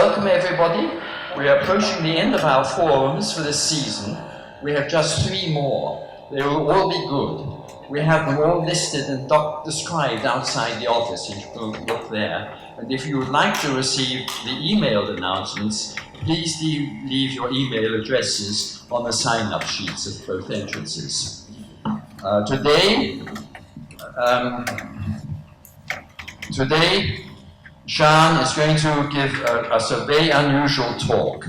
welcome everybody. We are approaching the end of our forums for this season. We have just 3 more. They will all be good. We have them all listed and described outside the office. You can look there. And if you would like to receive the emailed announcements, please leave your email addresses on the sign-up sheets at both entrances. Today, Sean is going to give us a very unusual talk.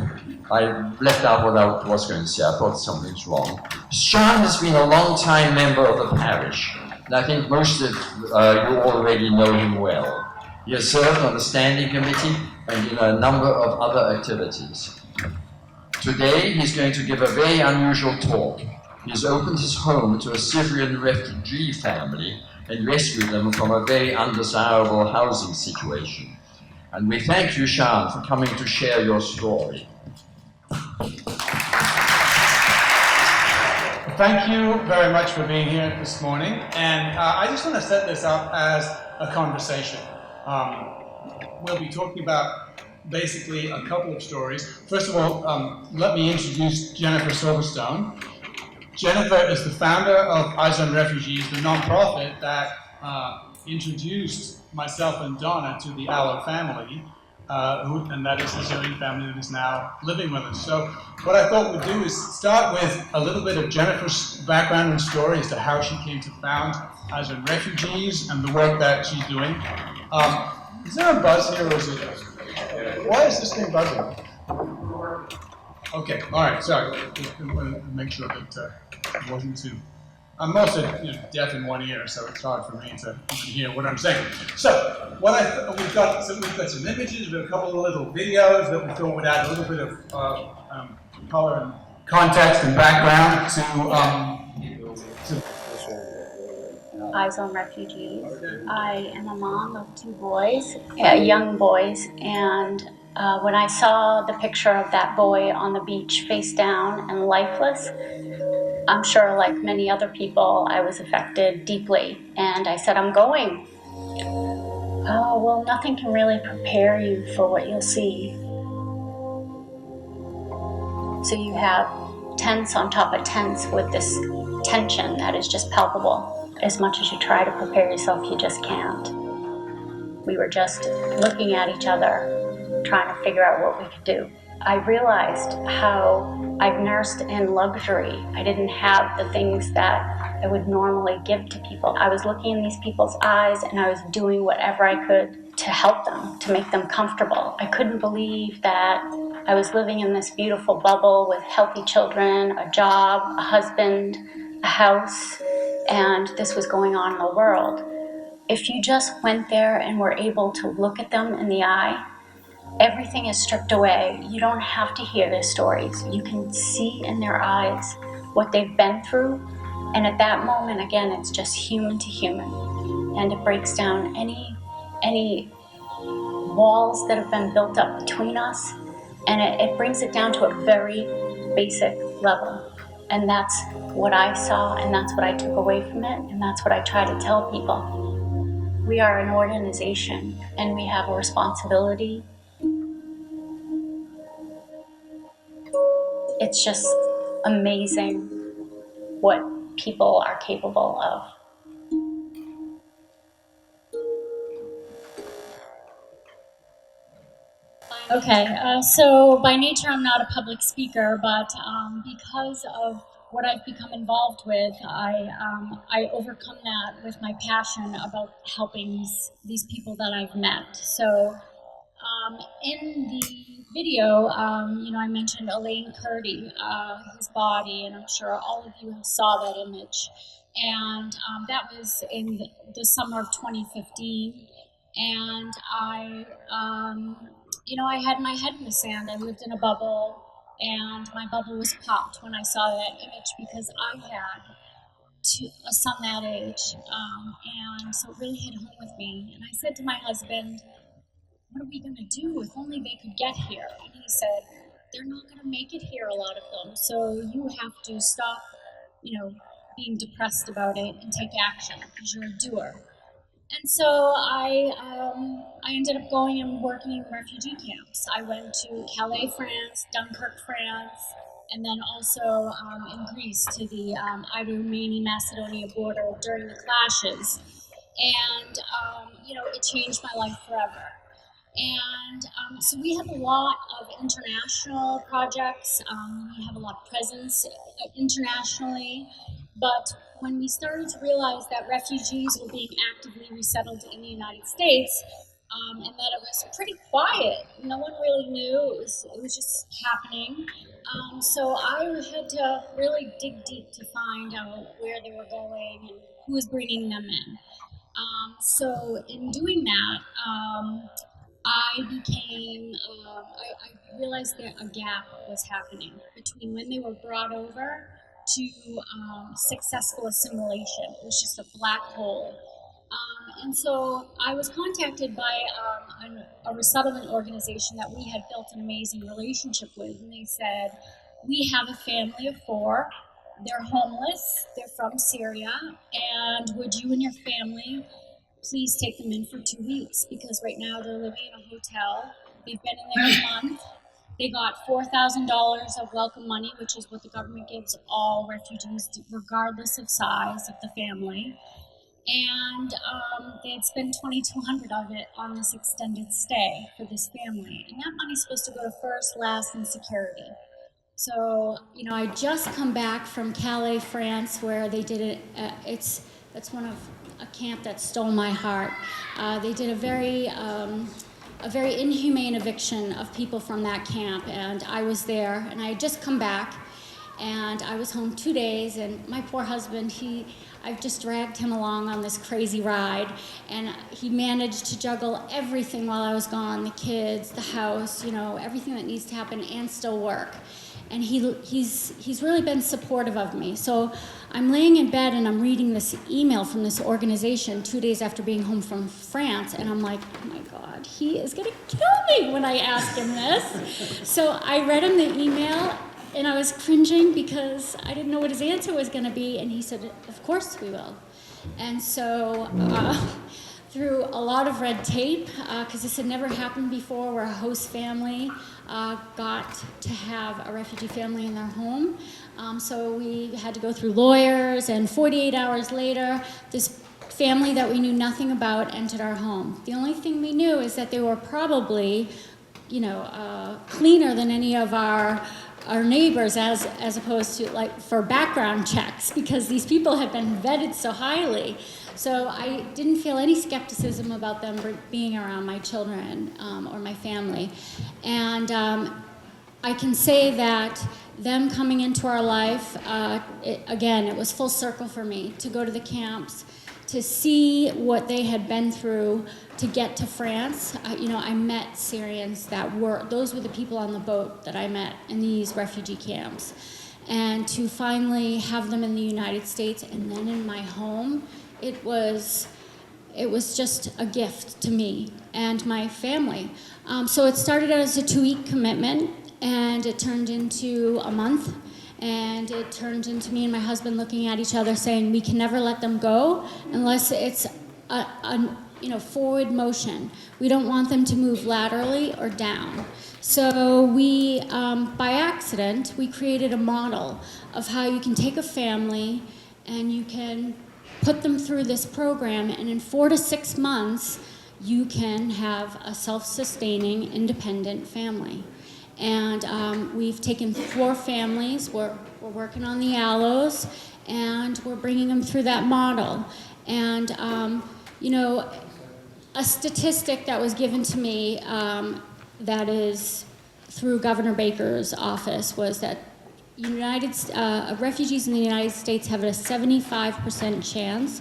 I left out what I was going to say. I thought something's wrong. Sean has been a long-time member of the parish, and I think most of you already know him well. He has served on the standing committee and in a number of other activities. Today, he's going to give a very unusual talk. He has opened his home to a Syrian refugee family and rescued them from a very undesirable housing situation. And we thank you, Sean, for coming to share your story. Thank you very much for being here this morning. And I just want to set this up as a conversation. We'll be talking about basically a couple of stories. First of all, let me introduce Jennifer Silverstone. Jennifer is the founder of Eyes on Refugees, the nonprofit that introduced myself and Donna to the Allo family, and that is the Syrian family that is now living with us. So what I thought we'd do is start with a little bit of Jennifer's background and story as to how she came to found Eyes on Refugees and the work that she's doing. Is there a buzz here, or is it? Why is this thing buzzing? Okay, all right, sorry. Just want to make sure that it wasn't too. I'm also deaf in one ear, so it's hard for me to even hear what I'm saying. So, we've got some images, we've got a couple of little videos that we thought would add a little bit of color and context and background to Eyes on Refugees. I am a mom of 2 boys, young boys, and when I saw the picture of that boy on the beach face down and lifeless, I'm sure like many other people, I was affected deeply, and I said, I'm going. Oh, well, nothing can really prepare you for what you'll see. So you have tents on top of tents with this tension that is just palpable. As much as you try to prepare yourself, you just can't. We were just looking at each other, trying to figure out what we could do. I realized how I've nursed in luxury. I didn't have the things that I would normally give to people. I was looking in these people's eyes and I was doing whatever I could to help them, to make them comfortable. I couldn't believe that I was living in this beautiful bubble with healthy children, a job, a husband, a house, and this was going on in the world. If you just went there and were able to look at them in the eye, everything is stripped away. You don't have to hear their stories. You can see in their eyes what they've been through. And at that moment, again, it's just human to human. And it breaks down any walls that have been built up between us. And it brings it down to a very basic level. And that's what I saw, and that's what I took away from it, and that's what I try to tell people. We are an organization, and we have a responsibility. It's just amazing what people are capable of. Okay, so by nature I'm not a public speaker, but because of what I've become involved with, I overcome that with my passion about helping these people that I've met. So in the video, I mentioned Elaine Curdy, his body, and I'm sure all of you saw that image. And that was in the summer of 2015. And I had my head in the sand. I lived in a bubble, and my bubble was popped when I saw that image because I had a son that age, and so it really hit home with me. And I said to my husband, what are we going to do if only they could get here? And he said, they're not going to make it here, a lot of them, so you have to stop, being depressed about it and take action because you're a doer. And so I ended up going and working in refugee camps. I went to Calais, France, Dunkirk, France, and then also in Greece to the Ido-Macedonia border during the clashes. And, it changed my life forever. And so we have a lot of international projects. We have a lot of presence internationally. But when we started to realize that refugees were being actively resettled in the United States, and that it was pretty quiet, no one really knew. It was just happening. So I had to really dig deep to find out where they were going and who was bringing them in. So in doing that, I realized that a gap was happening between when they were brought over to successful assimilation. It was just a black hole. And so I was contacted by a resettlement organization that we had built an amazing relationship with, and they said, we have a family of 4. They're homeless, they're from Syria, and would you and your family please take them in for 2 weeks, because right now they're living in a hotel. They've been in there a month. They got $4,000 of welcome money, which is what the government gives all refugees, regardless of size of the family. And they had spent $2,200 of it on this extended stay for this family. And that money's supposed to go to first, last, and security. So, I just come back from Calais, France, where they did it. That's one of a camp that stole my heart. They did a very inhumane eviction of people from that camp, and I was there, and I had just come back, and I was home 2 days, and my poor husband, I've just dragged him along on this crazy ride, and he managed to juggle everything while I was gone, the kids, the house, everything that needs to happen, and still work. And he's really been supportive of me. So I'm laying in bed and I'm reading this email from this organization 2 days after being home from France, and I'm like, oh my God, he is gonna kill me when I ask him this. So I read him the email, and I was cringing because I didn't know what his answer was gonna be, and he said, of course we will. And so through a lot of red tape, because this had never happened before, where a host family got to have a refugee family in their home. So we had to go through lawyers, and 48 hours later, this family that we knew nothing about entered our home. The only thing we knew is that they were probably, cleaner than any of our neighbors, as opposed to for background checks, because these people had been vetted so highly. So I didn't feel any skepticism about them being around my children or my family. And I can say that them coming into our life, it was full circle for me to go to the camps, to see what they had been through to get to France. I met Syrians those were the people on the boat that I met in these refugee camps. And to finally have them in the United States and then in my home, it was just a gift to me and my family. So it started out as a 2-week commitment, and it turned into a month, and it turned into me and my husband looking at each other saying, we can never let them go unless it's a forward motion. We don't want them to move laterally or down. So we, by accident, we created a model of how you can take a family and you can put them through this program, and in 4 to 6 months, you can have a self-sustaining, independent family. And we've taken 4 families. We're working on the Aloes, and we're bringing them through that model. And a statistic that was given to me that is through Governor Baker's office was that refugees in the United States have a 75% chance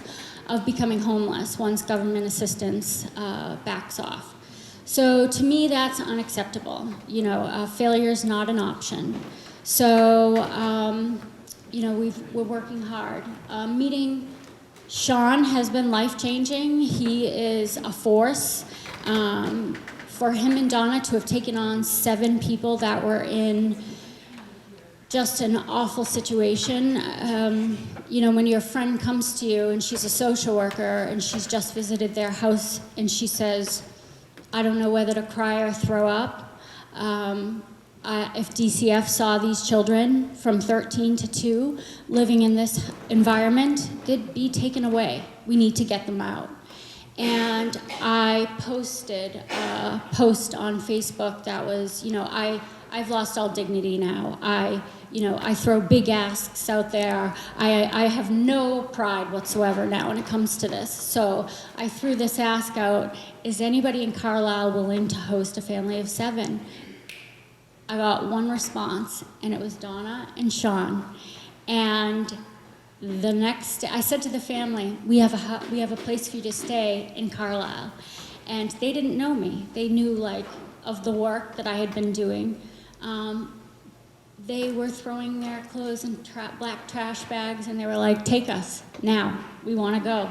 of becoming homeless once government assistance backs off. So to me, that's unacceptable. Failure is not an option. So, we're working hard. Meeting Sean has been life-changing. He is a force. For him and Donna to have taken on 7 people that were in just an awful situation. When your friend comes to you and she's a social worker and she's just visited their house and she says, I don't know whether to cry or throw up. If DCF saw these children from 13 to 2 living in this environment, they'd be taken away. We need to get them out. And I posted a post on Facebook that was, I've lost all dignity now. I throw big asks out there. I have no pride whatsoever now when it comes to this. So I threw this ask out, is anybody in Carlisle willing to host a family of 7? I got one response, and it was Donna and Sean. And the next day, I said to the family, we have a place for you to stay in Carlisle. And they didn't know me. They knew of the work that I had been doing. They were throwing their clothes in black trash bags, and they were like, take us now, we want to go.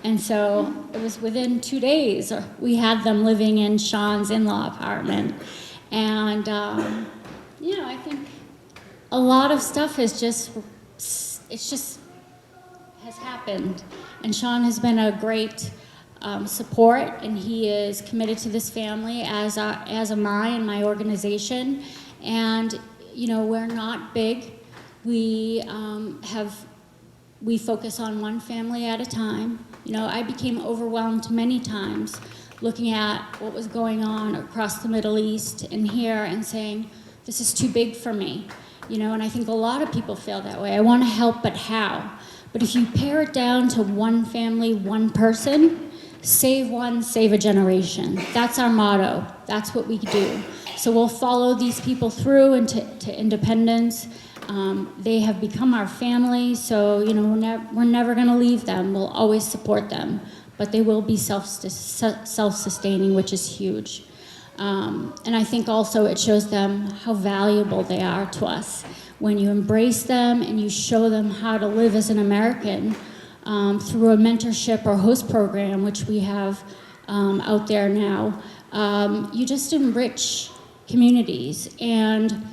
And so it was within 2 days, we had them living in Sean's in-law apartment. And, I think a lot of stuff has happened. And Sean has been a great support, and he is committed to this family, as am I and my organization. And, we're not big. We focus on one family at a time. I became overwhelmed many times looking at what was going on across the Middle East and here and saying, this is too big for me. And I think a lot of people feel that way. I want to help, but how? But if you pare it down to one family, one person, save one, save a generation. That's our motto. That's what we do. So we'll follow these people through into independence. They have become our family, so we're never going to leave them. We'll always support them, but they will be self-sustaining, which is huge. And I think also it shows them how valuable they are to us. When you embrace them and you show them how to live as an American through a mentorship or host program, which we have out there now, you just enrich communities. And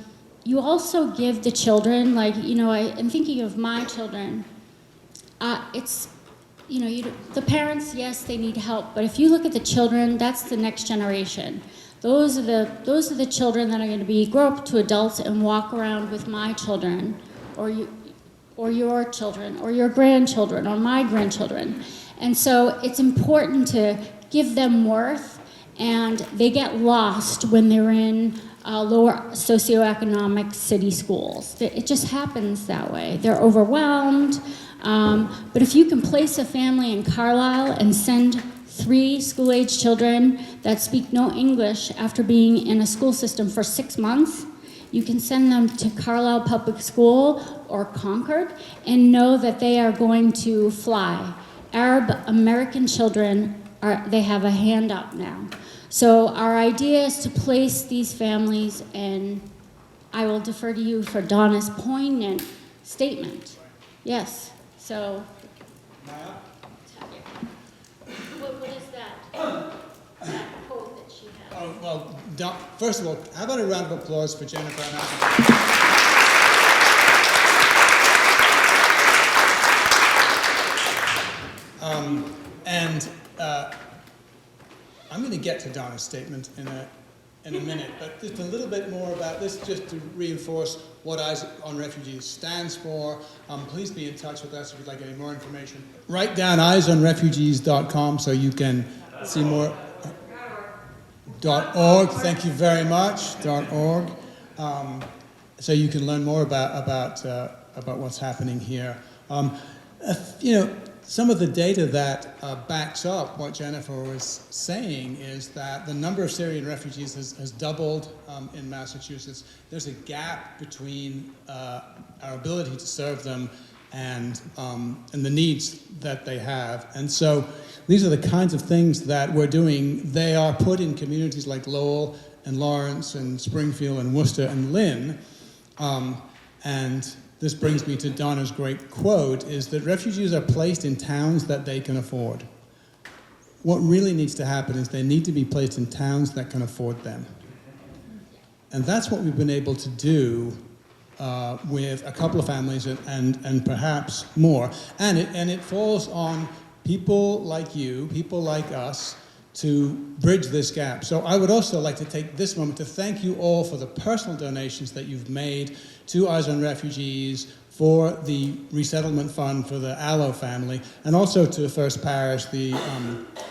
you also give the children, I'm thinking of my children, the parents, yes, they need help, but if you look at the children, that's the next generation. Those are the children that are going to grow up to adults and walk around with my children, or your children, or your grandchildren, or my grandchildren. And so it's important to give them worth, and they get lost when they're in lower socioeconomic city schools. It just happens that way. They're overwhelmed. But if you can place a family in Carlisle and send 3 school-age children that speak no English after being in a school system for 6 months, you can send them to Carlisle Public School or Concord and know that they are going to fly. Arab American children, they have a hand up now. So our idea is to place these families, and I will defer to you for Donna's poignant statement. Yes, so. What is that? That quote that she has. Oh, well, first of all, how about a round of applause for Jennifer and I'm going to get to Donna's statement in a minute, but just a little bit more about this, just to reinforce what Eyes on Refugees stands for. Please be in touch with us if you'd like any more information. Write down eyesonrefugees.com so you can see more. .org, thank you very much. .org, so you can learn more about what's happening here. Some of the data that backs up what Jennifer was saying is that the number of Syrian refugees has doubled in Massachusetts. There's a gap between our ability to serve them and the needs that they have. And so these are the kinds of things that we're doing. They are put in communities like Lowell and Lawrence and Springfield and Worcester and Lynn. And this brings me to Donna's great quote, is that refugees are placed in towns that they can afford. What really needs to happen is they need to be placed in towns that can afford them. And that's what we've been able to do with a couple of families and perhaps more. And it falls on people like you, people like us, to bridge this gap. So I would also like to take this moment to thank you all for the personal donations that you've made to Eyes on Refugees, for the resettlement fund for the Allo family, and also to First Parish. The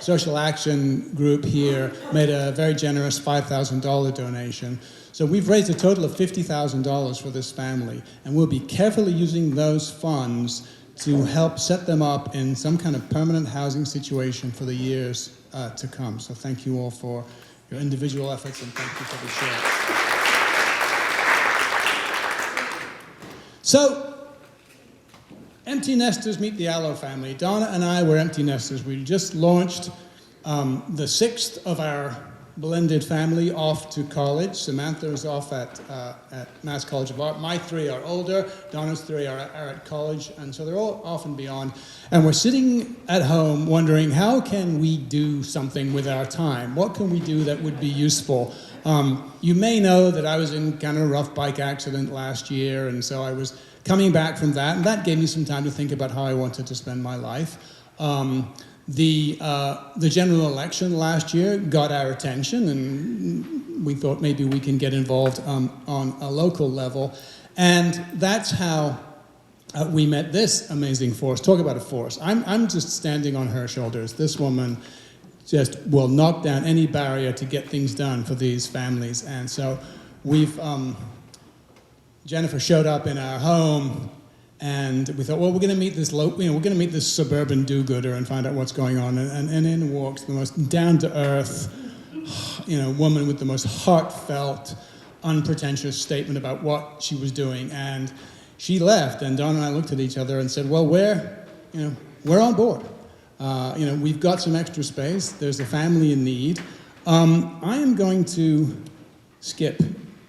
social action group here made a very generous $5,000 donation. So we've raised a total of $50,000 for this family, and we'll be carefully using those funds to help set them up in some kind of permanent housing situation for the years to come. So thank you all for your individual efforts, and thank you for the share. So, empty nesters meet the Allo family. Donna and I were empty nesters. We just launched the sixth of our blended family off to college. Samantha is off at Mass College of Art. My three are older. Donna's three are at college, and so they're all off and beyond. And we're sitting at home wondering, how can we do something with our time? What can we do that would be useful? You may know that I was in kind of a rough bike accident last year, and so I was coming back from that, and that gave me some time to think about how I wanted to spend my life. The general election last year got our attention, and we thought maybe we can get involved on a local level. And that's how we met this amazing force. Talk about a force. I'm just standing on her shoulders. This woman just will knock down any barrier to get things done for these families. And so we've, Jennifer showed up in our home, and we thought, well, we're going to meet this we're going to meet this suburban do-gooder and find out what's going on. And in walks the most down-to-earth, woman with the most heartfelt, unpretentious statement about what she was doing. And she left, and Don and I looked at each other and said, well, we're on board. We've got some extra space. There's a family in need. I am going to skip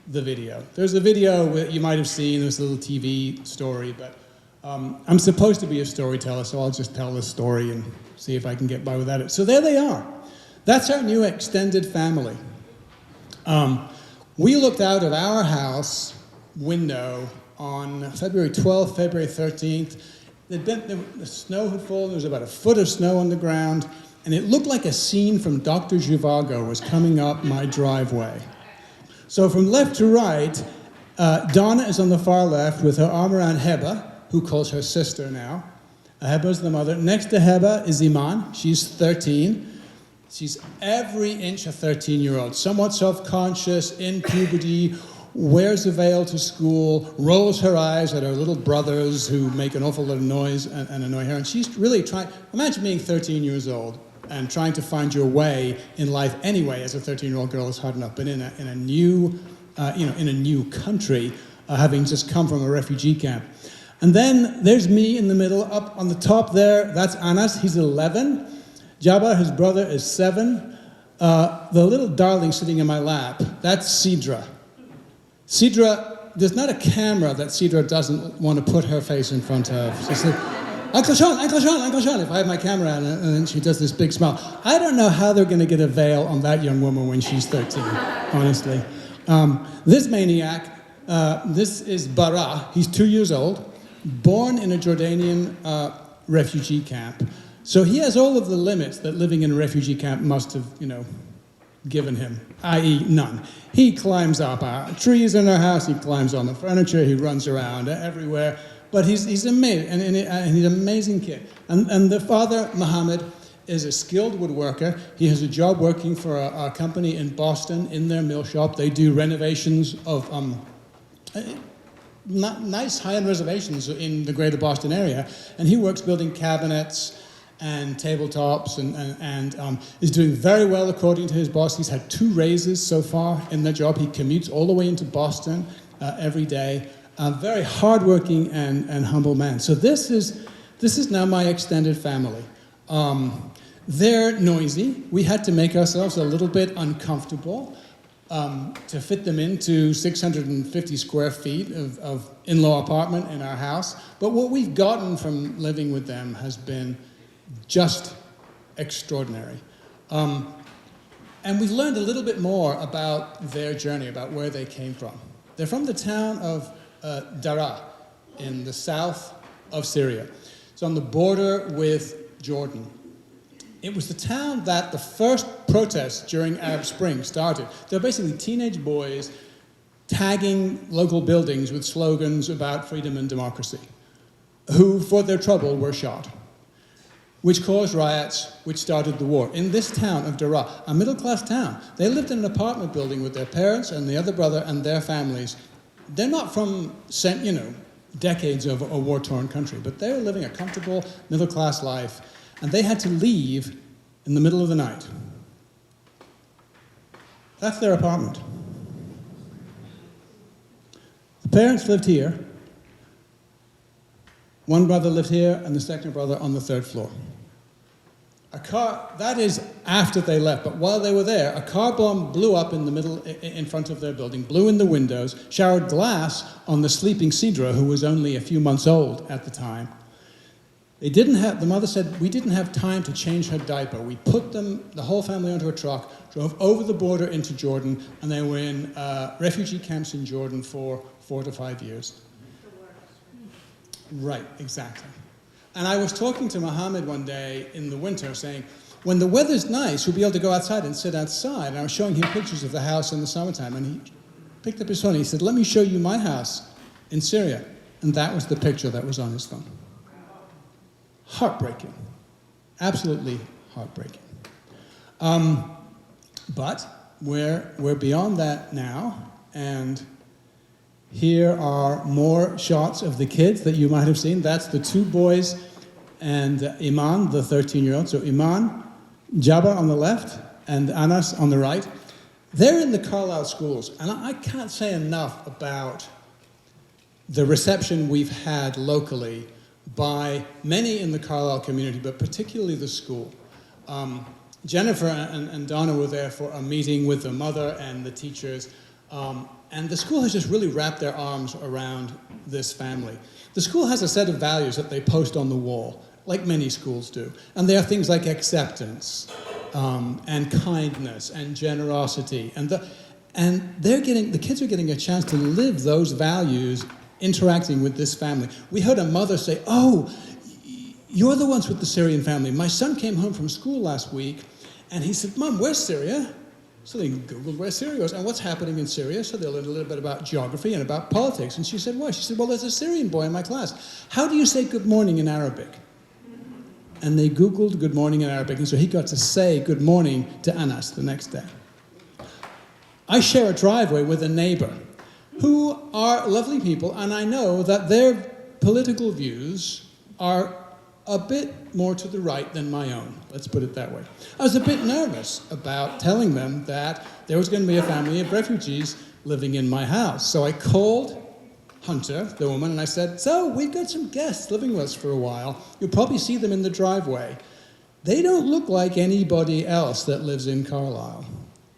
the video. There's a video you might have seen. There's a little TV story, but I'm supposed to be a storyteller, so I'll just tell this story and see if I can get by without it. So there they are. That's our new extended family. We looked out of our house window on February 12th, February 13th. The snow had fallen. There was about a foot of snow on the ground, and it looked like a scene from Dr. Zhivago was coming up my driveway. So from left to right, Donna is on the far left with her arm around Heba, who calls her sister now. Heba's the mother. Next to Heba is Iman. She's 13. She's every inch a 13-year-old, somewhat self-conscious, in puberty, wears a veil to school, rolls her eyes at her little brothers who make an awful lot of noise and annoy her. And she's really trying, imagine being 13 years old and trying to find your way in life anyway as a 13-year-old girl is hard enough, but in a new country, having just come from a refugee camp. And then there's me in the middle, up on the top there, that's Anas, he's 11. Jabbar, his brother, is 7. The little darling sitting in my lap, that's Sidra. Sidra, there's not a camera that Sidra doesn't want to put her face in front of. She said, Uncle Sean, Uncle Sean, Uncle Sean, if I have my camera on, and then she does this big smile. I don't know how they're going to get a veil on that young woman when she's 13, honestly. This maniac, this is Bara, he's 2 years old, born in a Jordanian refugee camp. So he has all of the limits that living in a refugee camp must have, given him, i.e. none. He climbs up trees in our house, he climbs on the furniture, he runs around everywhere. But he's amazing, and he's an amazing kid. And the father, Mohammed, is a skilled woodworker. He has a job working for a company in Boston in their mill shop. They do renovations of nice high-end reservations in the greater Boston area. And he works building cabinets and tabletops and is doing very well according to his boss. He's had 2 raises so far in the job. He commutes all the way into Boston every day. A very hardworking and humble man. So this is now my extended family. They're noisy. We had to make ourselves a little bit uncomfortable to fit them into 650 square feet of in-law apartment in our house. But what we've gotten from living with them has been just extraordinary. And we've learned a little bit more about their journey, about where they came from. They're from the town of Daraa in the south of Syria. It's on the border with Jordan. It was the town that the first protests during Arab Spring started. They're basically teenage boys tagging local buildings with slogans about freedom and democracy, who, for their trouble, were shot, which caused riots, which started the war. In this town of Daraa, a middle-class town, they lived in an apartment building with their parents and the other brother and their families. They're not from, decades of a war-torn country, but they're living a comfortable middle-class life, and they had to leave in the middle of the night. That's their apartment. The parents lived here. One brother lived here, and the second brother on the third floor. That is after they left, but while they were there, a car bomb blew up in the middle, in front of their building, blew in the windows, showered glass on the sleeping Sidra, who was only a few months old at the time. The mother said, we didn't have time to change her diaper. We put the whole family onto a truck, drove over the border into Jordan, and they were in refugee camps in Jordan for 4 to 5 years. Right, exactly. And I was talking to Mohammed one day in the winter saying, when the weather's nice, we'll be able to go outside and sit outside. And I was showing him pictures of the house in the summertime. And he picked up his phone and he said, let me show you my house in Syria. And that was the picture that was on his phone. Heartbreaking. Absolutely heartbreaking. But we're beyond that now. And here are more shots of the kids that you might have seen. That's the 2 boys and Iman, the 13-year-old. So Iman, Jabbar on the left, and Anas on the right. They're in the Carlisle schools. And I can't say enough about the reception we've had locally by many in the Carlisle community, but particularly the school. Jennifer and Donna were there for a meeting with the mother and the teachers. And the school has just really wrapped their arms around this family. The school has a set of values that they post on the wall, like many schools do. And they are things like acceptance, and kindness, and generosity. And the kids are getting a chance to live those values interacting with this family. We heard a mother say, oh, you're the ones with the Syrian family. My son came home from school last week, and he said, Mom, where's Syria? So they Googled where Syria was and what's happening in Syria. So they learned a little bit about geography and about politics. And she said, why? She said, well, there's a Syrian boy in my class. How do you say good morning in Arabic? And they Googled good morning in Arabic. And so he got to say good morning to Anas the next day. I share a driveway with a neighbor who are lovely people. And I know that their political views are a bit more to the right than my own. Let's put it that way. I was a bit nervous about telling them that there was going to be a family of refugees living in my house. So I called Hunter, the woman, and I said, so we've got some guests living with us for a while. You'll probably see them in the driveway. They don't look like anybody else that lives in Carlisle.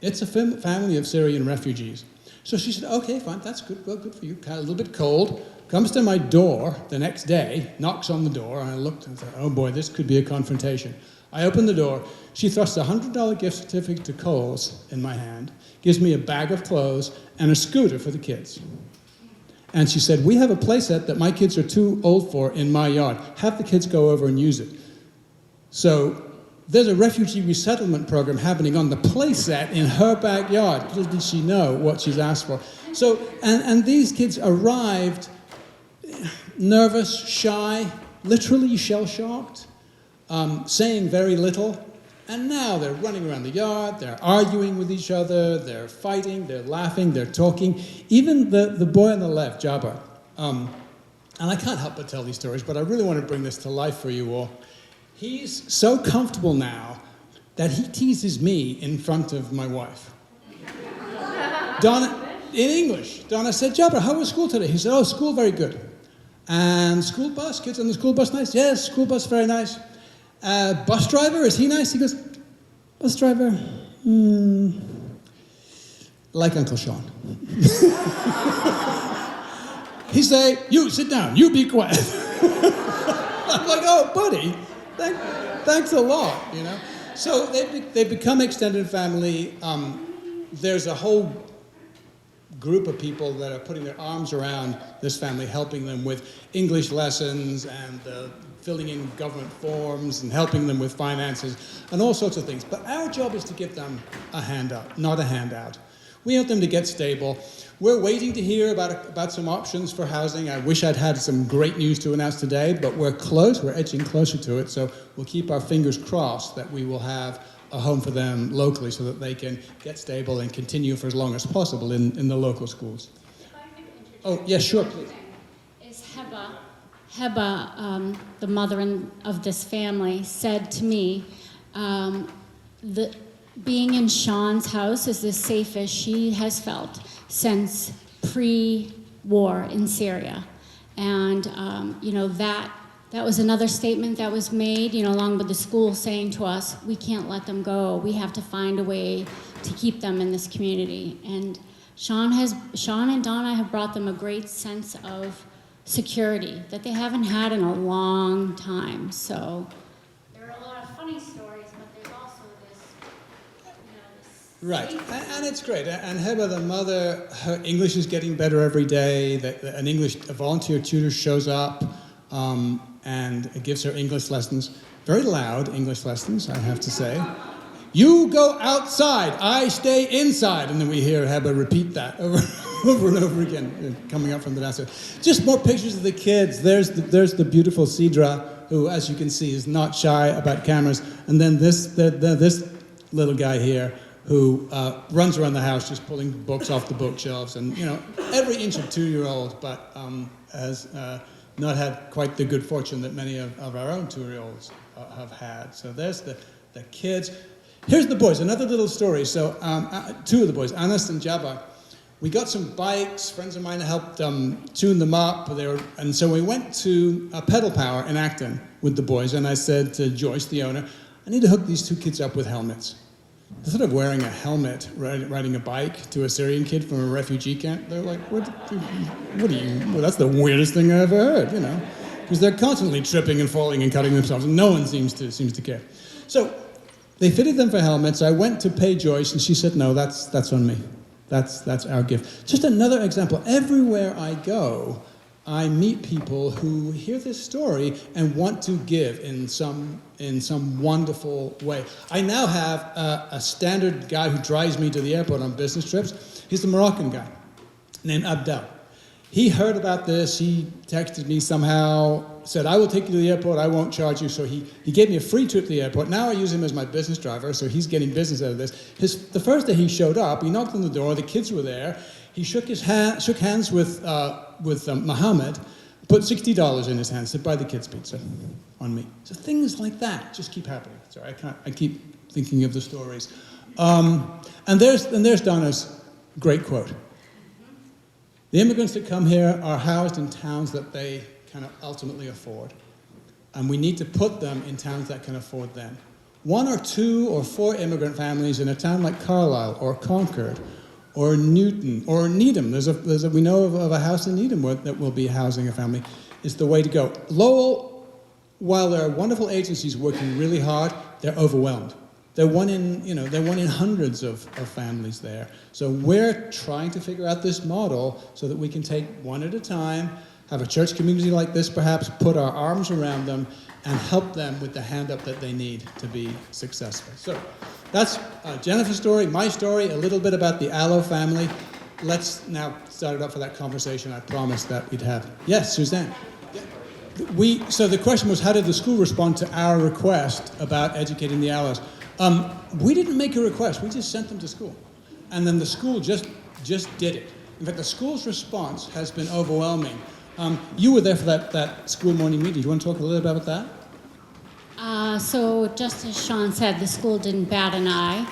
It's a family of Syrian refugees. So she said, okay, fine, that's good. Well, good for you. Kind of a little bit cold. Comes to my door the next day, knocks on the door, and I looked and thought, oh boy, this could be a confrontation. I opened the door. She thrusts a $100 gift certificate to Kohl's in my hand, gives me a bag of clothes and a scooter for the kids. And she said, we have a playset that my kids are too old for in my yard. Have the kids go over and use it. So there's a refugee resettlement program happening on the playset in her backyard. Little did she know what she's asked for. So, and these kids arrived nervous, shy, literally shell-shocked, saying very little. And now they're running around the yard, they're arguing with each other, they're fighting, they're laughing, they're talking. Even the boy on the left, Jabbar, and I can't help but tell these stories, but I really want to bring this to life for you all. He's so comfortable now that he teases me in front of my wife. Donna, in English, Donna said, Jabbar, how was school today? He said, oh, school very good. And school bus, kids on the school bus nice? Yes, school bus very nice. Bus driver, is he nice? He goes, bus driver, like Uncle Sean. He say, you sit down, you be quiet. I'm like, oh, buddy, thanks a lot, you know. So they've become extended family. There's a whole group of people that are putting their arms around this family, helping them with English lessons and filling in government forms and helping them with finances and all sorts of things. But our job is to give them a handout, not a handout. We want them to get stable. We're waiting to hear about some options for housing. I wish I'd had some great news to announce today, but we're close. We're edging closer to it, so we'll keep our fingers crossed that we will have a home for them locally so that they can get stable and continue for as long as possible in the local schools. Oh, yes, sure, please. Is Heba, the mother of this family, said to me that being in Sean's house is the safest she has felt since pre-war in Syria. And, that was another statement that was made, along with the school saying to us, we can't let them go. We have to find a way to keep them in this community. And Sean and Donna have brought them a great sense of security that they haven't had in a long time. So there are a lot of funny stories, but there's also this, Right, and it's great. And Heba, the mother, her English is getting better every day. A volunteer tutor shows up and gives her English lessons. Very loud English lessons, I have to say. You go outside, I stay inside. And then we hear Heba repeat that over and over again, coming up from the downstairs. Just more pictures of the kids. There's the beautiful Sidra, who, as you can see, is not shy about cameras. And then this little guy here, who runs around the house just pulling books off the bookshelves, and every inch of 2-year-old, but has not had quite the good fortune that many of our own 2-year-olds have had. So there's the kids. Here's the boys, another little story. So 2 of the boys, Anas and Jabbar, we got some bikes. Friends of mine helped tune them up. And so we went to Pedal Power in Acton with the boys, and I said to Joyce, the owner, I need to hook these 2 kids up with helmets. Instead of wearing a helmet, riding a bike to a Syrian kid from a refugee camp, they're like, what are you? Well, that's the weirdest thing I ever heard, because they're constantly tripping and falling and cutting themselves, and no one seems to care. So they fitted them for helmets. I went to pay Joyce, and she said, no, that's on me. That's our gift. Just another example. Everywhere I go, I meet people who hear this story and want to give in some wonderful way. I now have a standard guy who drives me to the airport on business trips. He's a Moroccan guy named Abdel. He heard about this. He texted me somehow, said, I will take you to the airport. I won't charge you. So he gave me a free trip to the airport. Now I use him as my business driver, so he's getting business out of this. The first day he showed up, he knocked on the door. The kids were there. He shook hands with Mohammed, put $60 in his hand, said, buy the kids pizza on me. So things like that just keep happening. Sorry, I keep thinking of the stories. And there's Donna's great quote. The immigrants that come here are housed in towns that they can ultimately afford. And we need to put them in towns that can afford them. 1 or 2 or 4 immigrant families in a town like Carlisle or Concord or Newton, or Needham. We know of a house in Needham that will be housing a family, is the way to go. Lowell, while there are wonderful agencies working really hard, they're overwhelmed. They're one in hundreds of families there. So we're trying to figure out this model so that we can take one at a time, have a church community like this perhaps, put our arms around them, and help them with the hand up that they need to be successful. So that's Jennifer's story, my story, a little bit about the Allo family. Let's now start it up for that conversation I promised that we'd have. Yes, Suzanne. So the question was, how did the school respond to our request about educating the Allos? We didn't make a request, we just sent them to school. And then the school just did it. In fact, the school's response has been overwhelming. You were there for that school morning meeting. Do you want to talk a little bit about that? So just as Sean said, the school didn't bat an eye.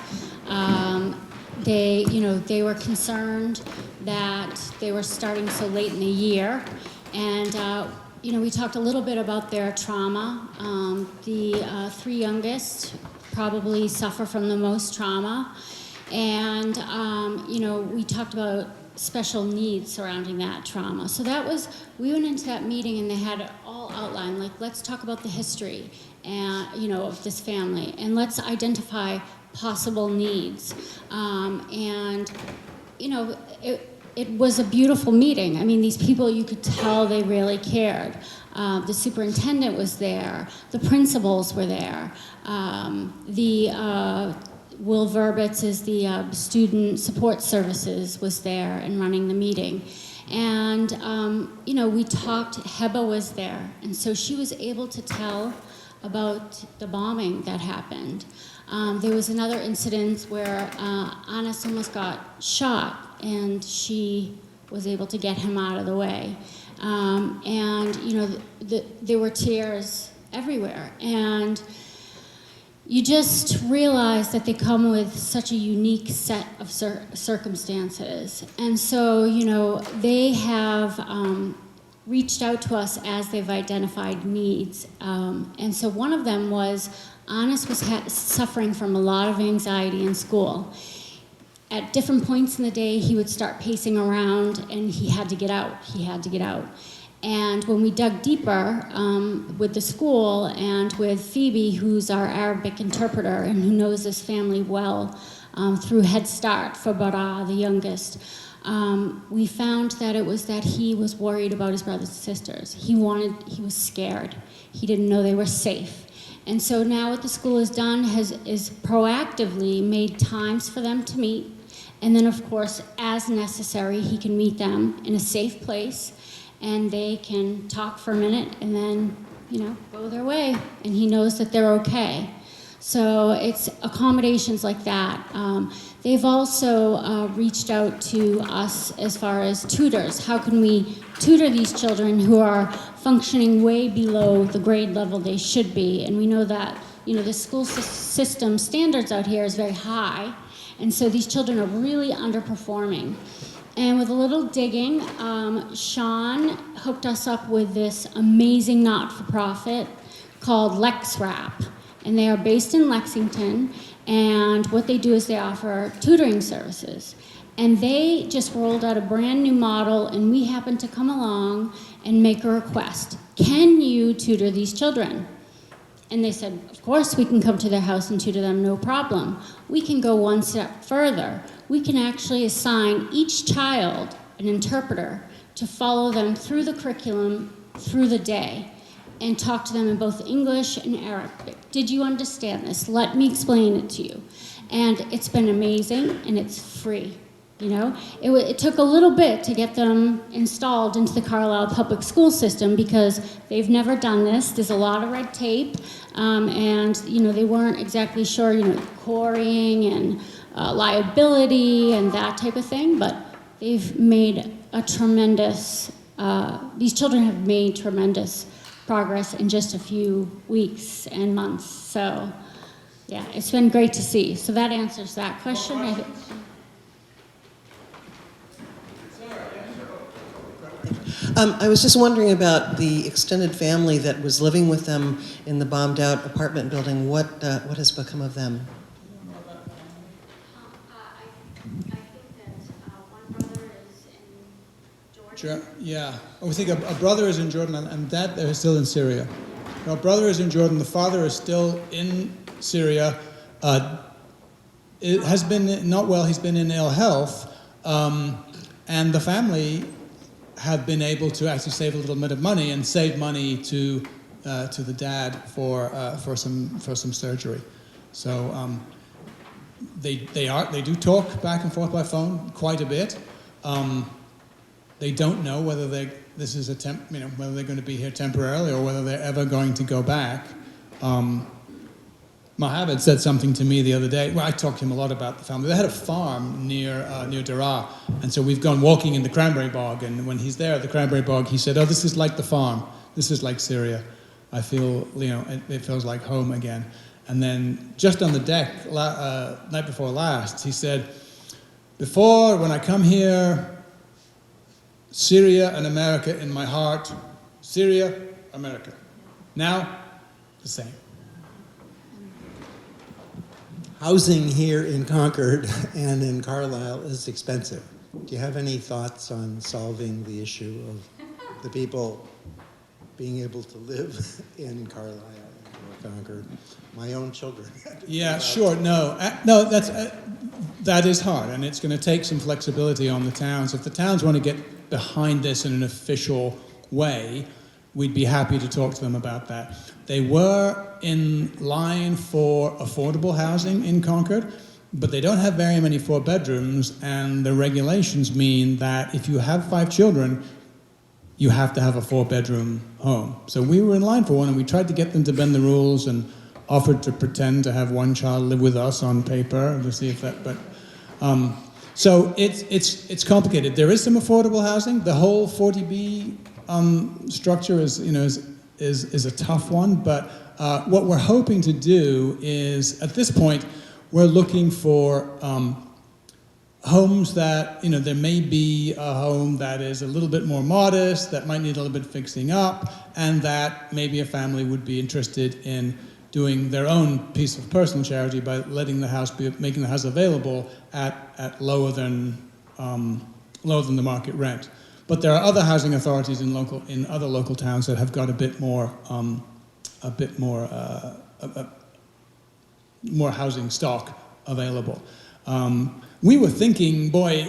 They were concerned that they were starting so late in the year. And, we talked a little bit about their trauma. The 3 youngest probably suffer from the most trauma. And, we talked about special needs surrounding that trauma. So we went into that meeting and they had it all outlined, like, let's talk about the history, of this family, and let's identify possible needs. it was a beautiful meeting. I mean, these people, you could tell they really cared. The superintendent was there. The principals were there. Will Verbitz is the student support services was there and running the meeting. And, we talked, Heba was there. And so she was able to tell about the bombing that happened. There was another incident where Anas almost got shot, and she was able to get him out of the way. There were tears everywhere. And you just realize that they come with such a unique set of circumstances. And so, they have reached out to us as they've identified needs. And so one of them was, Anas was suffering from a lot of anxiety in school. At different points in the day, he would start pacing around, and he had to get out. And when we dug deeper with the school and with Phoebe, who's our Arabic interpreter and who knows this family well through Head Start for Bara, the youngest, we found that it was that he was worried about his brothers and sisters. He was scared. He didn't know they were safe. And so now what the school has done is proactively made times for them to meet. And then, of course, as necessary, he can meet them in a safe place, and they can talk for a minute and then, go their way. And he knows that they're okay. So it's accommodations like that. They've also reached out to us as far as tutors. How can we tutor these children who are functioning way below the grade level they should be? And we know that, the school system standards out here is very high. And so these children are really underperforming. And with a little digging, Sean hooked us up with this amazing not-for-profit called LexRap. And they are based in Lexington, and what they do is they offer tutoring services. And they just rolled out a brand new model, and we happened to come along and make a request. Can you tutor these children? And they said, of course we can come to their house and tutor them, no problem. We can go one step further. We can actually assign each child an interpreter to follow them through the curriculum, through the day, and talk to them in both English and Arabic. Did you understand this? Let me explain it to you. And it's been amazing, and it's free. It took a little bit to get them installed into the Carlisle public school system because they've never done this. There's a lot of red tape, and they weren't exactly sure, quarrying and liability and that type of thing. But they've made a tremendous. These children have made tremendous progress in just a few weeks and months. So, yeah, it's been great to see. So that answers that question. I was just wondering about the extended family that was living with them in the bombed-out apartment building. What has become of them? I think that one brother is in Jordan. Yeah. We think a brother is in Jordan, and dad is still in Syria. No, brother is in Jordan. The father is still in Syria. It has been not well. He's been in ill health, and the family have been able to actually save a little bit of money and save money to the dad for some surgery. So they do talk back and forth by phone quite a bit. They don't know whether this is whether they're going to be here temporarily or whether they're ever going to go back. Mohammed said something to me the other day. Well, I talked to him a lot about the family. They had a farm near Daraa, and so we've gone walking in the cranberry bog, and when he's there at the cranberry bog, he said, "Oh, this is like the farm. This is like Syria. I feel, it feels like home again." And then just on the deck, night before last, he said, "Before, when I come here, Syria and America in my heart. Syria, America. Now, the same." Housing here in Concord and in Carlisle is expensive. Do you have any thoughts on solving the issue of the people being able to live in Carlisle or Concord? My own children. Yeah, sure. No, that's That is hard, and it's going to take some flexibility on the towns. If the towns want to get behind this in an official way, we'd be happy to talk to them about that. They were in line for affordable housing in Concord, but they don't have very many 4-bedrooms, and the regulations mean that if you have 5 children, you have to have a 4-bedroom home. So we were in line for one, and we tried to get them to bend the rules and offered to pretend to have one child live with us on paper to see if that, but so it's complicated. There is some affordable housing. The whole 40B structure is a tough one, but what we're hoping to do is, at this point, we're looking for homes that, there may be a home that is a little bit more modest, that might need a little bit fixing up, and that maybe a family would be interested in doing their own piece of personal charity by making the house available at lower than the market rent. But there are other housing authorities in other local towns that have got a bit more housing stock available. We were thinking, boy,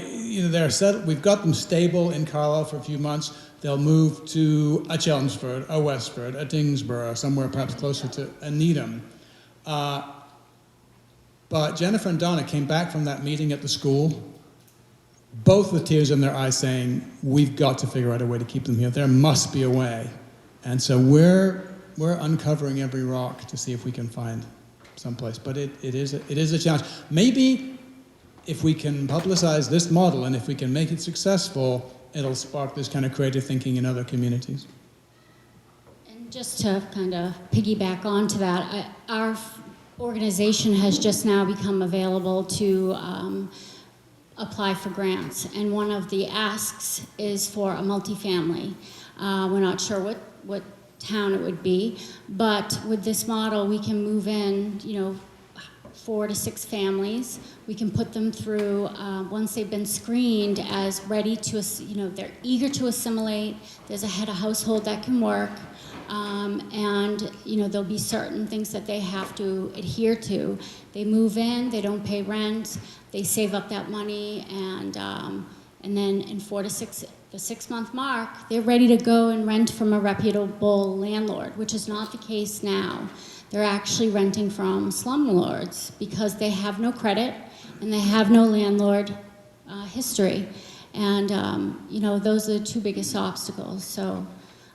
they're settled. We've got them stable in Carlisle for a few months. They'll move to a Chelmsford, a Westford, a Dingsboro, somewhere perhaps closer to a Needham. But Jennifer and Donna came back from that meeting at the school, both with tears in their eyes, saying, we've got to figure out a way to keep them here. There must be a way. And so we're uncovering every rock to see if we can find someplace. But it is a challenge. Maybe if we can publicize this model and if we can make it successful, it'll spark this kind of creative thinking in other communities. And just to kind of piggyback onto that, our organization has just now become available to apply for grants, and one of the asks is for a multifamily. We're not sure what town it would be, but with this model we can move in 4 to 6 families. We can put them through, once they've been screened as ready to, they're eager to assimilate, there's a head of household that can work, and there'll be certain things that they have to adhere to. They move in, they don't pay rent, they save up that money, and then in 4 to 6, the 6-month mark, they're ready to go and rent from a reputable landlord, which is not the case now. They're actually renting from slumlords because they have no credit and they have no landlord history. And, those are the 2 biggest obstacles. So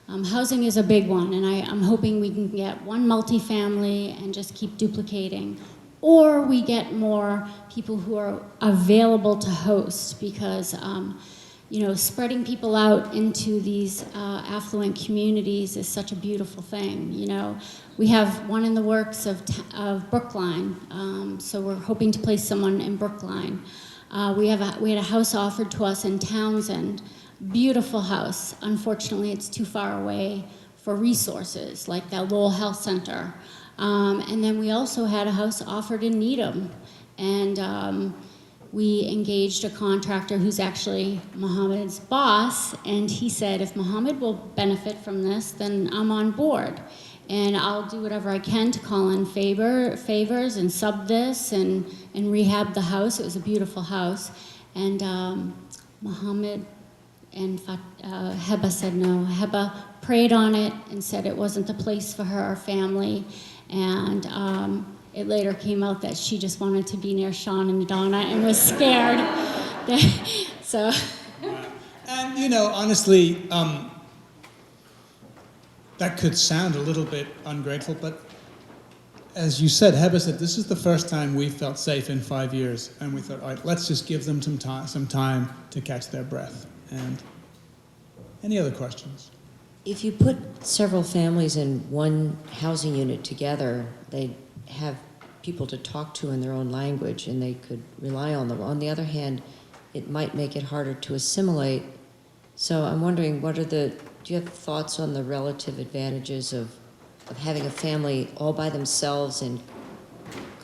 housing is a big one, and I'm hoping we can get one multifamily and just keep duplicating. Or we get more people who are available to host, because spreading people out into these affluent communities is such a beautiful thing. We have one in the works of Brookline, so we're hoping to place someone in Brookline. We had a house offered to us in Townsend, beautiful house. Unfortunately, it's too far away for resources like that Lowell Health Center. And then we also had a house offered in Needham, and we engaged a contractor who's actually Mohammed's boss, and he said, if Mohammed will benefit from this, then I'm on board. And I'll do whatever I can to call in favors and sub this and rehab the house. It was a beautiful house. And Mohammed and Heba said no. Heba prayed on it and said it wasn't the place for her family. And it later came out that she just wanted to be near Sean and Donna and was scared. So. And honestly, that could sound a little bit ungrateful, but as you said, Heba said, this is the first time we felt safe in 5 years, and we thought, all right, let's just give them some time to catch their breath. And any other questions? If you put several families in one housing unit together, they'd have people to talk to in their own language, and they could rely on them. On the other hand, it might make it harder to assimilate. So I'm wondering, do you have thoughts on the relative advantages of having a family all by themselves in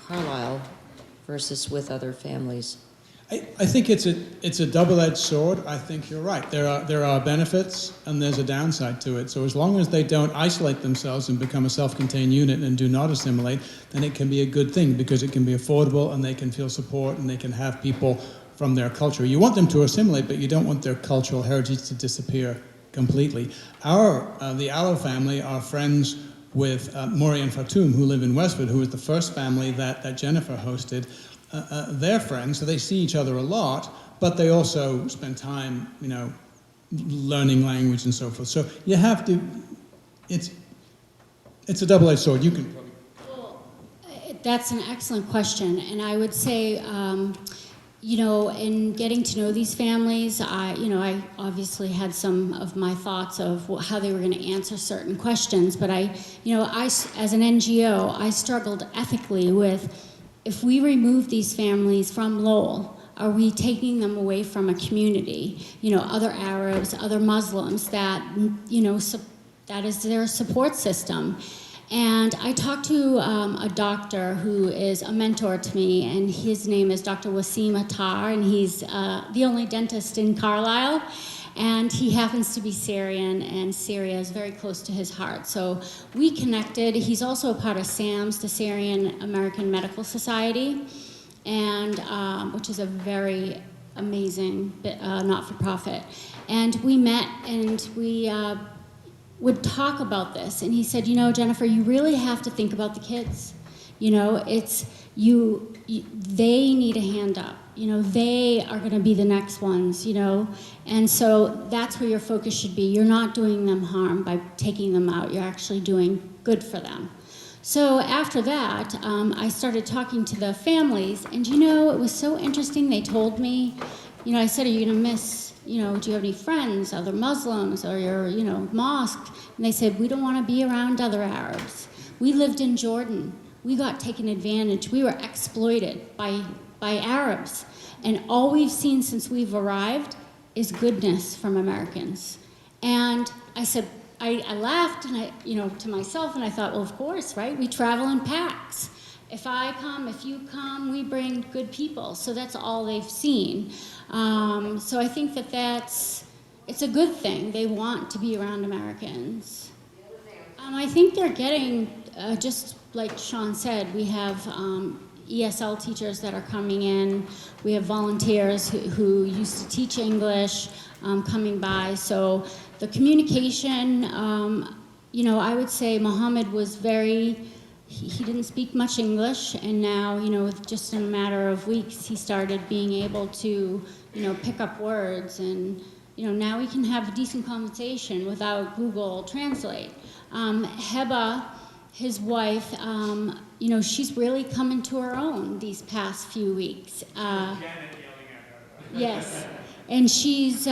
Carlisle versus with other families? I think it's a double-edged sword. I think you're right. There are benefits and there's a downside to it. So as long as they don't isolate themselves and become a self-contained unit and do not assimilate, then it can be a good thing because it can be affordable and they can feel support and they can have people from their culture. You want them to assimilate, but you don't want their cultural heritage to disappear completely. The Allo family are friends with Mori and Fatoum, who live in Westwood, who was the first family that Jennifer hosted. They're friends, so they see each other a lot, but they also spend time, learning language and so forth. So you have to, it's a double-edged sword. You can probably... Well, that's an excellent question, and I would say, in getting to know these families, I obviously had some of my thoughts of how they were going to answer certain questions, but I, as an NGO, I struggled ethically with, if we remove these families from Lowell, are we taking them away from a community, other Arabs, other Muslims that, that is their support system? And I talked to a doctor who is a mentor to me, and his name is Dr. Wasim Attar, and he's the only dentist in Carlisle, and he happens to be Syrian, and Syria is very close to his heart. So we connected. He's also a part of SAMS, the Syrian American Medical Society, and which is a very amazing not-for-profit. And we met, and we would talk about this, and he said, Jennifer, you really have to think about the kids. It's they need a hand up. They are going to be the next ones. And so that's where your focus should be. You're not doing them harm by taking them out. You're actually doing good for them. So after that, I started talking to the families, and it was so interesting. They told me, I said, are you going to miss, do you have any friends, other Muslims, or your, mosque? And they said, we don't want to be around other Arabs. We lived in Jordan. We got taken advantage. We were exploited by Arabs. And all we've seen since we've arrived is goodness from Americans. And I said, I laughed and to myself, and I thought, well, of course, right? We travel in packs. If I come, if you come, we bring good people. So that's all they've seen. So I think it's a good thing. They want to be around Americans. I think they're getting, just like Sean said, we have ESL teachers that are coming in. We have volunteers who used to teach English coming by. So the communication, I would say Mohammed was he didn't speak much English, and now, just in a matter of weeks, he started being able to, pick up words, and, now we can have a decent conversation without Google Translate. Heba, his wife, she's really come into her own these past few weeks. Yes, and she's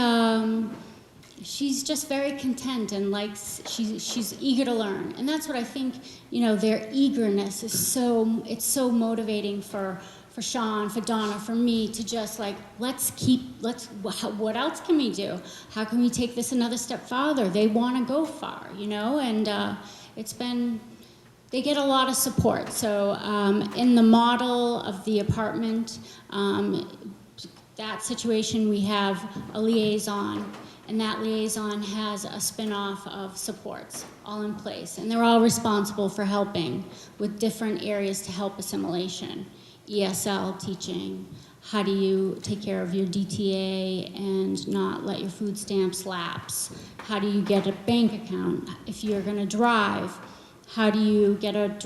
just very content and she's eager to learn, and that's what I think. Their eagerness is so motivating for Sean, for Donna, for me to just what else can we do? How can we take this another step farther? They want to go far, and they get a lot of support. So in the model of the apartment, that situation, we have a liaison, and that liaison has a spin-off of supports all in place, and they're all responsible for helping with different areas to help assimilation. ESL teaching, how do you take care of your DTA and not let your food stamps lapse? How do you get a bank account? If you're going to drive, how do you get a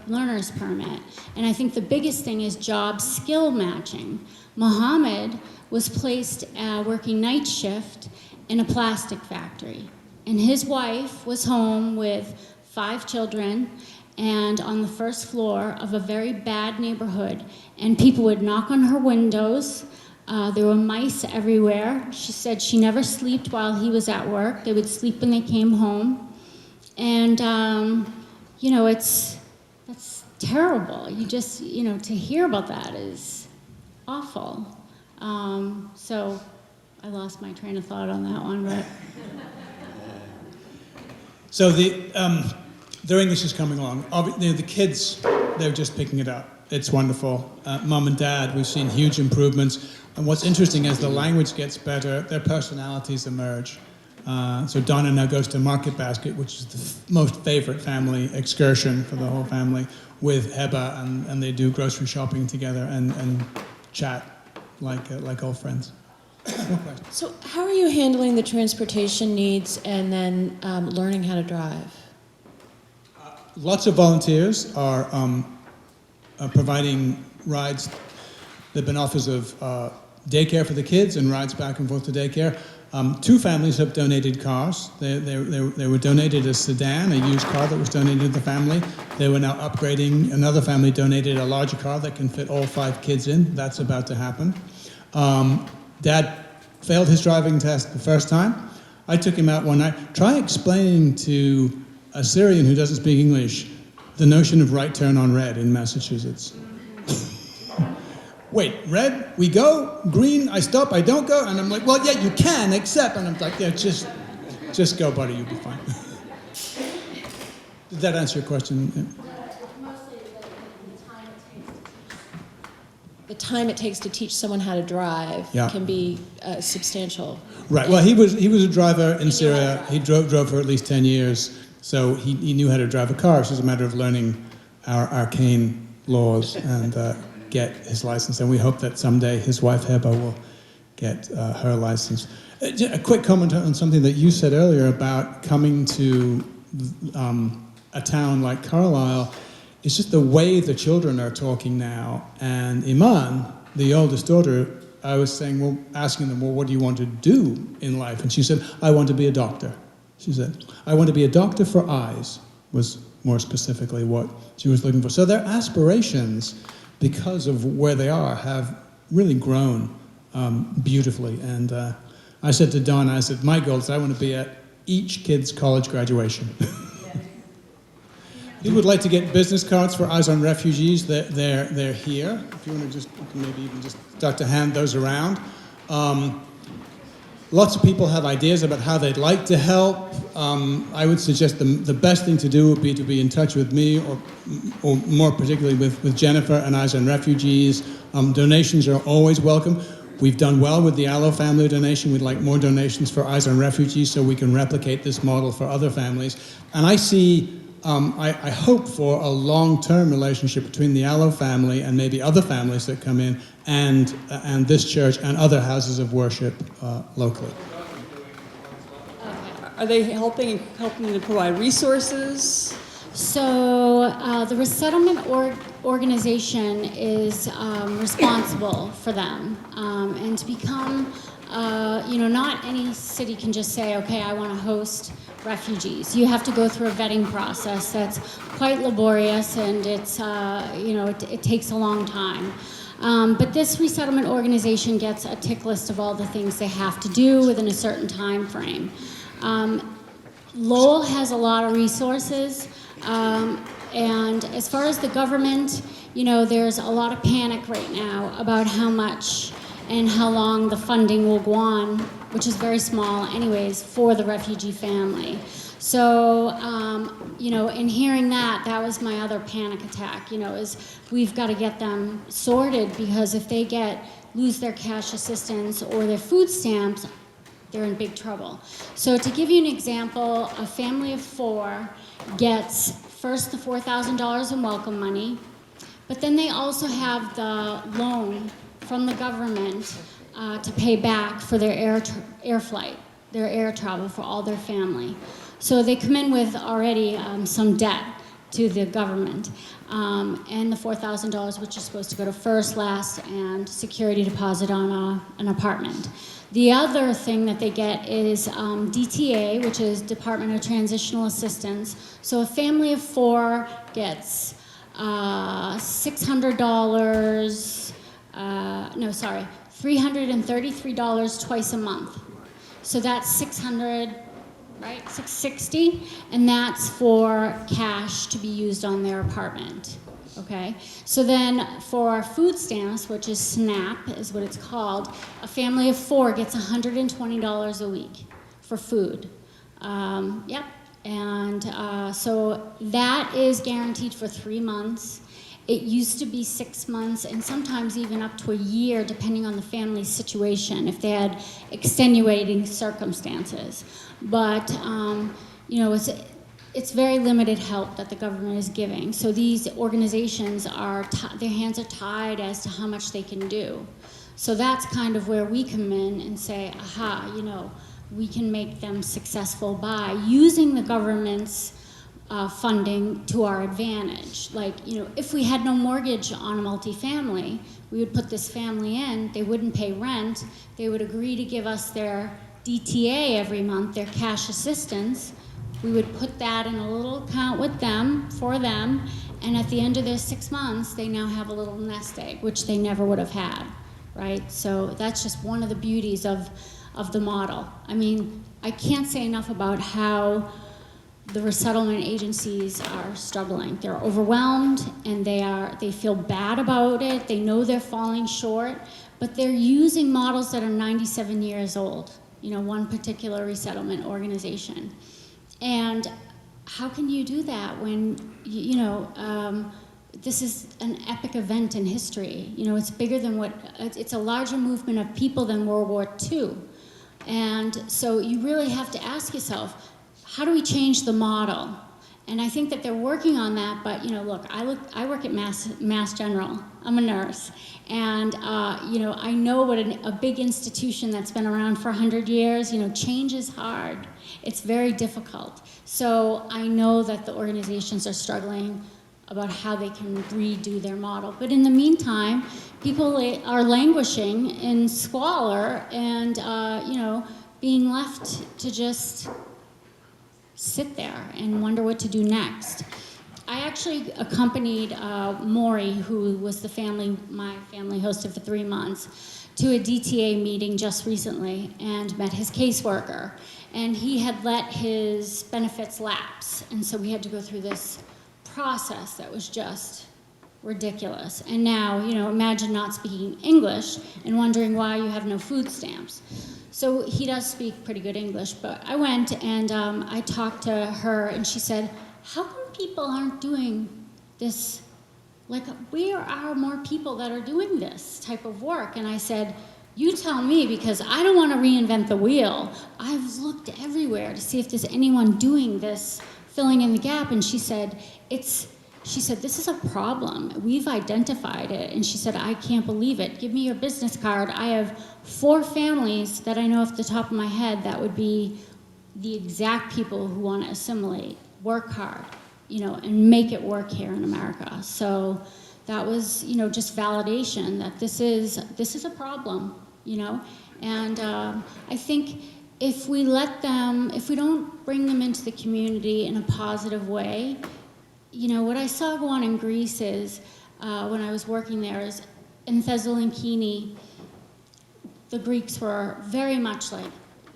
learner's permit? And I think the biggest thing is job skill matching. Mohammed was placed working night shift in a plastic factory, and his wife was home with 5 children and on the first floor of a very bad neighborhood, and people would knock on her windows. There were mice everywhere. She said she never slept while he was at work. They would sleep when they came home. And, that's terrible. You just, to hear about that is awful. So I lost my train of thought on that one, but. So their English is coming along. The kids, they're just picking it up. it's wonderful. Mom and Dad, we've seen huge improvements. And what's interesting as the language gets better, their personalities emerge. So Donna now goes to Market Basket, which is the most favorite family excursion for the whole family, with Heba, and they do grocery shopping together and chat like old friends. So how are you handling the transportation needs and then learning how to drive? Lots of volunteers are providing rides. There have been offers of daycare for the kids and rides back and forth to daycare. 2 families have donated cars. They were donated a sedan, a used car that was donated to the family. They were now upgrading. Another family donated a larger car that can fit all 5 kids in. That's about to happen. Dad failed his driving test the first time. I took him out one night. Try explaining to a Syrian who doesn't speak English the notion of right turn on red in Massachusetts. Wait, red, we go, green, I stop, I don't go, and I'm like, well, yeah, you can, except, and I'm like, yeah, just go, buddy, you'll be fine. Did that answer your question? Yeah. Mostly the time it takes to teach someone how to drive can be substantial. Right, well, he was a driver in Syria. He drove for at least 10 years, so he knew how to drive a car. It's just a matter of learning our arcane laws and get his license, and we hope that someday his wife Heba will get her license. A quick comment on something that you said earlier about coming to a town like Carlisle. It's just the way the children are talking now. And Iman, the oldest daughter, I was saying, well, asking them, well, what do you want to do in life? And she said, I want to be a doctor. She said, I want to be a doctor for eyes, was more specifically what she was looking for. So their aspirations, because of where they are, have really grown beautifully. And I said to Don, I said, my goal is I want to be at each kid's college graduation. If you would like to get business cards for Eyes on Refugees, they're here. If you want to just, maybe even just start to hand those around. Lots of people have ideas about how they'd like to help. I would suggest the best thing to do would be to be in touch with me, or more particularly with Jennifer and Eyes on Refugees. Donations are always welcome. We've done well with the Allo family donation. We'd like more donations for Eyes on Refugees so we can replicate this model for other families. And I see, I hope for a long-term relationship between the Allo family and maybe other families that come in and this church and other houses of worship locally. Are they helping to provide resources? So the resettlement organization is responsible for them, and to become, not any city can just say, okay, I want to host refugees. You have to go through a vetting process that's quite laborious, and it's, it takes a long time. But this resettlement organization gets a tick list of all the things they have to do within a certain time frame. Lowell has a lot of resources, and as far as the government, there's a lot of panic right now about how much and how long the funding will go on, which is very small anyways, for the refugee family. So, in hearing that was my other panic attack, is we've got to get them sorted, because if they lose their cash assistance or their food stamps, they're in big trouble. So to give you an example, a family of 4 gets first the $4,000 in welcome money, but then they also have the loan from the government to pay back for their air flight, their air travel for all their family. So they come in with already some debt to the government, and the $4,000, which is supposed to go to first, last, and security deposit on an apartment. The other thing that they get is DTA, which is Department of Transitional Assistance. So a family of 4 gets $333 twice a month. So that's $600, right? $660, and that's for cash to be used on their apartment. Okay, so then for food stamps, which is SNAP, is what it's called, a family of 4 gets $120 a week for food. So that is guaranteed for 3 months, It used to be 6 months and sometimes even up to a year, depending on the family's situation, if they had extenuating circumstances. But, it's very limited help that the government is giving. So these organizations their hands are tied as to how much they can do. So that's kind of where we come in and say, aha, we can make them successful by using the government's funding to our advantage. Like, if we had no mortgage on a multifamily, we would put this family in, they wouldn't pay rent, they would agree to give us their DTA every month, their cash assistance. We would put that in a little account with them, for them, and at the end of their 6 months, they now have a little nest egg, which they never would have had, right? So that's just one of the beauties of the model. I mean, I can't say enough about how the resettlement agencies are struggling. They're overwhelmed and they feel bad about it. They know they're falling short, but they're using models that are 97 years old, one particular resettlement organization. And how can you do that when, this is an epic event in history. It's bigger than it's a larger movement of people than World War II. And so you really have to ask yourself, how do we change the model? And I think that they're working on that, but look, I work at Mass General. I'm a nurse. And I know what a big institution that's been around for 100 years, change is hard. It's very difficult. So I know that the organizations are struggling about how they can redo their model. But in the meantime, people are languishing in squalor and, being left to just sit there and wonder what to do next. I actually accompanied Maury, who was my family hosted for 3 months, to a DTA meeting just recently and met his caseworker. And he had let his benefits lapse. And so we had to go through this process that was just ridiculous. And now, imagine not speaking English and wondering why you have no food stamps. So he does speak pretty good English, but I went and I talked to her and she said, how come people aren't doing this? Like, where are more people that are doing this type of work? And I said, you tell me, because I don't want to reinvent the wheel. I've looked everywhere to see if there's anyone doing this, filling in the gap. And she said, this is a problem. We've identified it. And she said, I can't believe it. Give me your business card. I have 4 families that I know off the top of my head that would be the exact people who want to assimilate, work hard, and make it work here in America. So that was, just validation that this is a problem, And I think if we don't bring them into the community in a positive way, what I saw go on in Greece is, when I was working there, is in Thessaloniki, the Greeks were very much like,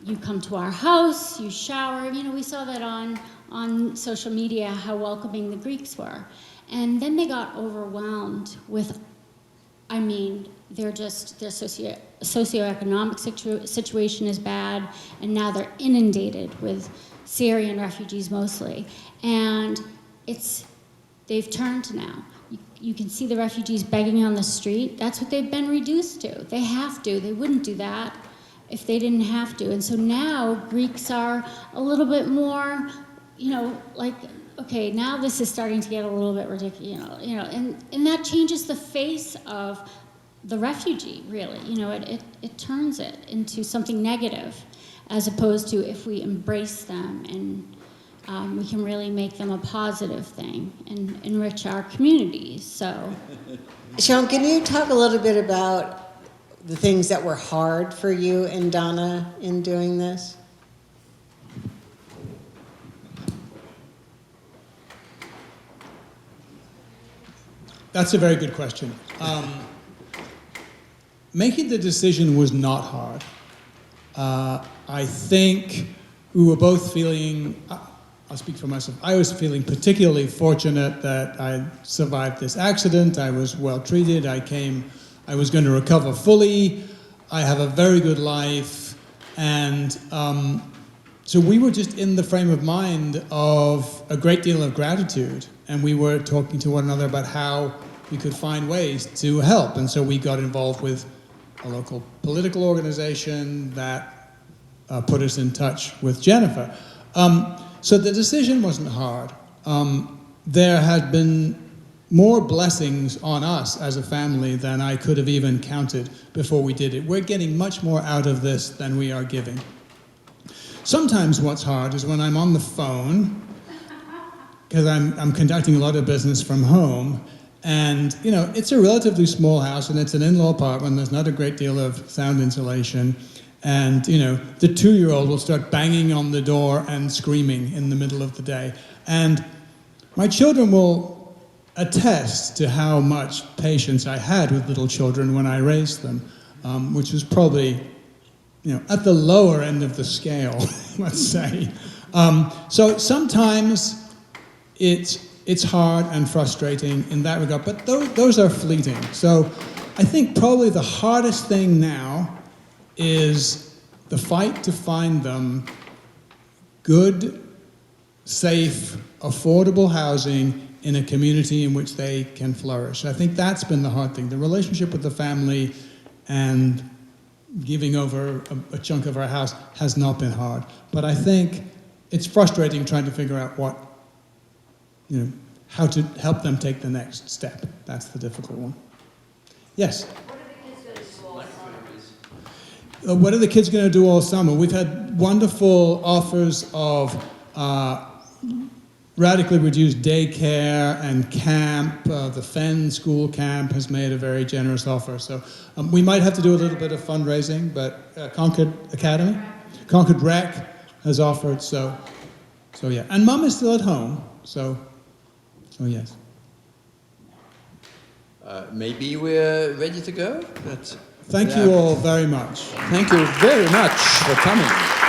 you come to our house, you shower. We saw that on social media, how welcoming the Greeks were. And then they got overwhelmed with, their socioeconomic situation is bad, and now they're inundated with Syrian refugees mostly. And they've turned now. You can see the refugees begging on the street. That's what they've been reduced to. They have to. They wouldn't do that if they didn't have to. And so now Greeks are a little bit more, okay, now this is starting to get a little bit ridiculous, and that changes the face of the refugee, really. It turns it into something negative, as opposed to if we embrace them and we can really make them a positive thing and enrich our communities. So, Sean, can you talk a little bit about the things that were hard for you and Donna in doing this? That's a very good question. Making the decision was not hard. I think we were both feeling, I'll speak for myself, I was feeling particularly fortunate that I survived this accident. I was well treated. I was going to recover fully. I have a very good life. And so we were just in the frame of mind of a great deal of gratitude. And we were talking to one another about how we could find ways to help. And so we got involved with a local political organization that put us in touch with Jennifer. So the decision wasn't hard. There had been more blessings on us as a family than I could have even counted before we did it. We're getting much more out of this than we are giving. Sometimes what's hard is when I'm on the phone, because I'm conducting a lot of business from home, and it's a relatively small house and it's an in-law apartment. There's not a great deal of sound insulation, and the 2-year-old will start banging on the door and screaming in the middle of the day. And my children will attest to how much patience I had with little children when I raised them, which was probably at the lower end of the scale, let's say. So sometimes it's hard and frustrating in that regard, but those are fleeting. So I think probably the hardest thing now is the fight to find them good, safe, affordable housing in a community in which they can flourish. I think that's been the hard thing. The relationship with the family and giving over a chunk of our house has not been hard. But I think it's frustrating trying to figure out how to help them take the next step. That's the difficult one. Yes? What are the kids going to do all summer? We've had wonderful offers of radically reduced daycare and camp. The Fenn school camp has made a very generous offer. So we might have to do a little bit of fundraising, but Concord Academy, Concord Rec has offered, so yeah. And Mum is still at home, so yes. Maybe we're ready to go? Thank you all very much. Thank you very much for coming.